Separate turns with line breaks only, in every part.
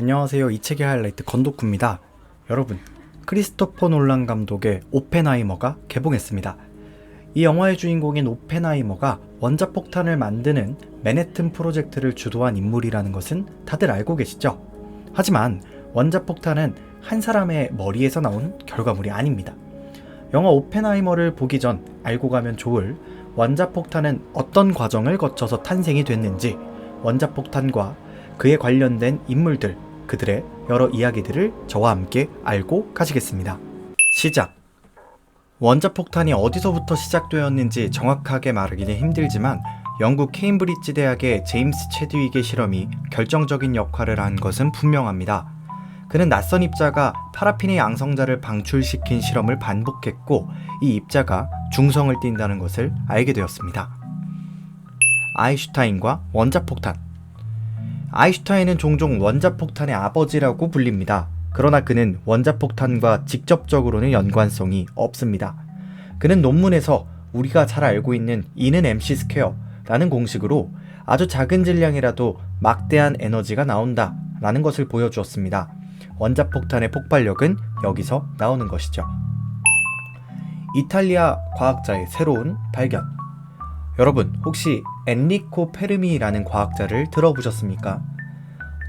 안녕하세요. 이 책의 하이라이트 건도쿠입니다. 여러분, 크리스토퍼 놀란 감독의 오펜하이머가 개봉했습니다. 이 영화의 주인공인 오펜하이머가 원자폭탄을 만드는 맨해튼 프로젝트를 주도한 인물이라는 것은 다들 알고 계시죠? 하지만 원자폭탄은 한 사람의 머리에서 나온 결과물이 아닙니다. 영화 오펜하이머를 보기 전 알고 가면 좋을 원자폭탄은 어떤 과정을 거쳐서 탄생이 됐는지, 원자폭탄과 그에 관련된 인물들, 그들의 여러 이야기들을 저와 함께 알고 가시겠습니다. 시작. 원자폭탄이 어디서부터 시작되었는지 정확하게 말하기는 힘들지만 영국 케임브리지 대학의 제임스 체드윅의 실험이 결정적인 역할을 한 것은 분명합니다. 그는 낯선 입자가 파라핀의 양성자를 방출시킨 실험을 반복했고 이 입자가 중성을 띈다는 것을 알게 되었습니다. 아인슈타인과 원자폭탄. 아인슈타인은 종종 원자폭탄의 아버지라고 불립니다. 그러나 그는 원자폭탄과 직접적으로는 연관성이 없습니다. 그는 논문에서 우리가 잘 알고 있는 E는 mc 스퀘어라는 공식으로 아주 작은 질량이라도 막대한 에너지가 나온다 라는 것을 보여주었습니다. 원자폭탄의 폭발력은 여기서 나오는 것이죠. 이탈리아 과학자의 새로운 발견. 여러분, 혹시 엔리코 페르미라는 과학자를 들어보셨습니까?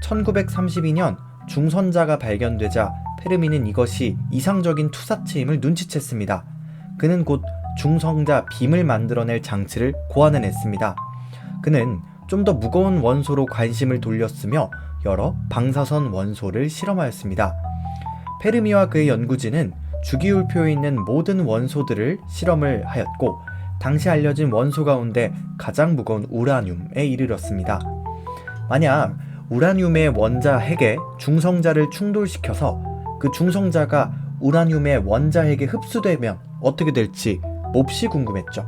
1932년 중선자가 발견되자 페르미는 이것이 이상적인 투사체임을 눈치챘습니다. 그는 곧 중성자 빔을 만들어낼 장치를 고안해냈습니다. 그는 좀 더 무거운 원소로 관심을 돌렸으며 여러 방사선 원소를 실험하였습니다. 페르미와 그의 연구진은 주기율표에 있는 모든 원소들을 실험을 하였고 당시 알려진 원소 가운데 가장 무거운 우라늄에 이르렀습니다. 만약 우라늄의 원자 핵에 중성자를 충돌시켜서 그 중성자가 우라늄의 원자 핵에 흡수되면 어떻게 될지 몹시 궁금했죠.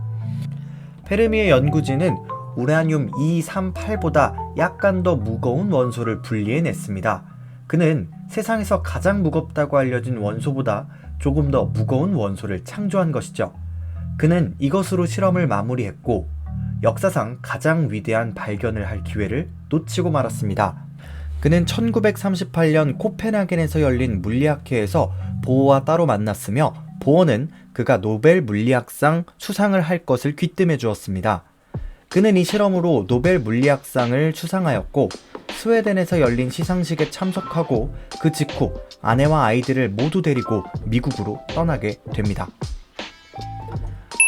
페르미의 연구진은 우라늄 238보다 약간 더 무거운 원소를 분리해냈습니다. 그는 세상에서 가장 무겁다고 알려진 원소보다 조금 더 무거운 원소를 창조한 것이죠. 그는 이것으로 실험을 마무리했고 역사상 가장 위대한 발견을 할 기회를 놓치고 말았습니다. 그는 1938년 코펜하겐에서 열린 물리학회에서 보어와 따로 만났으며 보어는 그가 노벨 물리학상 수상을 할 것을 귀뜸해 주었습니다. 그는 이 실험으로 노벨 물리학상을 수상하였고 스웨덴에서 열린 시상식에 참석하고 그 직후 아내와 아이들을 모두 데리고 미국으로 떠나게 됩니다.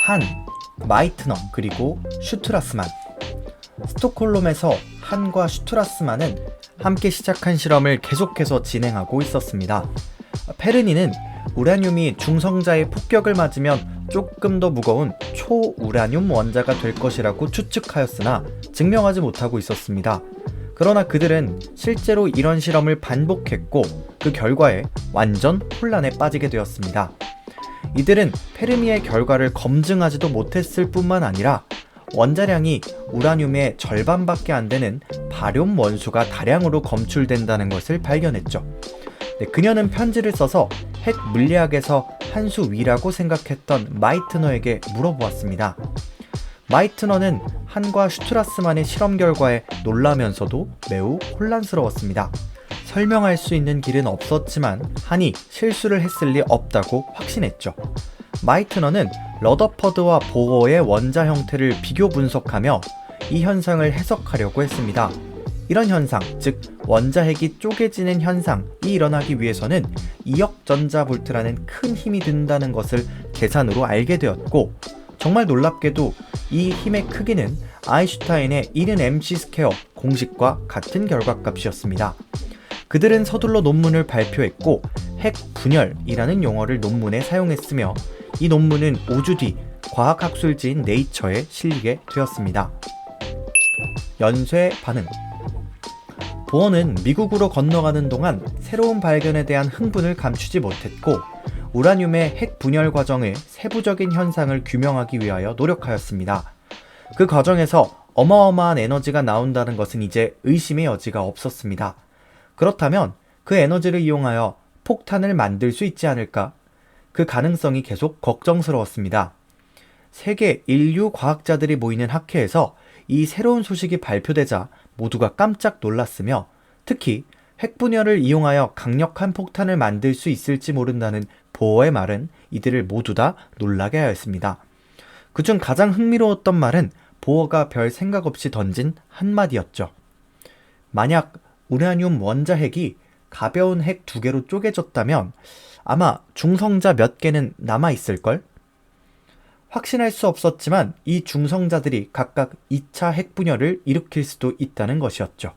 한, 마이트너 그리고 슈트라스만. 스톡홀름에서 한과 슈트라스만은 함께 시작한 실험을 계속해서 진행하고 있었습니다. 페르니는 우라늄이 중성자의 폭격을 맞으면 조금 더 무거운 초우라늄 원자가 될 것이라고 추측하였으나 증명하지 못하고 있었습니다. 그러나 그들은 실제로 이런 실험을 반복했고 그 결과에 완전 혼란에 빠지게 되었습니다. 이들은 페르미의 결과를 검증하지도 못했을 뿐만 아니라 원자량이 우라늄의 절반밖에 안 되는 바륨 원소가 다량으로 검출된다는 것을 발견했죠. 그녀는 편지를 써서 핵 물리학에서 한 수 위라고 생각했던 마이트너에게 물어보았습니다. 마이트너는 한과 슈트라스만의 실험 결과에 놀라면서도 매우 혼란스러웠습니다. 설명할 수 있는 길은 없었지만 한이 실수를 했을 리 없다고 확신했죠. 마이트너는 러더퍼드와 보어의 원자 형태를 비교 분석하며 이 현상을 해석하려고 했습니다. 이런 현상, 즉 원자핵이 쪼개지는 현상이 일어나기 위해서는 2억 전자볼트라는 큰 힘이 든다는 것을 계산으로 알게 되었고 정말 놀랍게도 이 힘의 크기는 아인슈타인의 E는 mc 스퀘어 공식과 같은 결과값이었습니다. 그들은 서둘러 논문을 발표했고 핵 분열이라는 용어를 논문에 사용했으며 이 논문은 5주 뒤 과학학술지인 네이처에 실리게 되었습니다. 연쇄 반응. 보어는 미국으로 건너가는 동안 새로운 발견에 대한 흥분을 감추지 못했고 우라늄의 핵 분열 과정의 세부적인 현상을 규명하기 위하여 노력하였습니다. 그 과정에서 어마어마한 에너지가 나온다는 것은 이제 의심의 여지가 없었습니다. 그렇다면 그 에너지를 이용하여 폭탄을 만들 수 있지 않을까? 그 가능성이 계속 걱정스러웠습니다. 세계 인류 과학자들이 모이는 학회에서 이 새로운 소식이 발표되자 모두가 깜짝 놀랐으며 특히 핵분열을 이용하여 강력한 폭탄을 만들 수 있을지 모른다는 보어의 말은 이들을 모두 다 놀라게 하였습니다. 그중 가장 흥미로웠던 말은 보어가 별 생각 없이 던진 한마디였죠. 만약 우라늄 원자핵이 가벼운 핵 2개로 쪼개졌다면 아마 중성자 몇 개는 남아있을걸? 확신할 수 없었지만 이 중성자들이 각각 2차 핵분열을 일으킬 수도 있다는 것이었죠.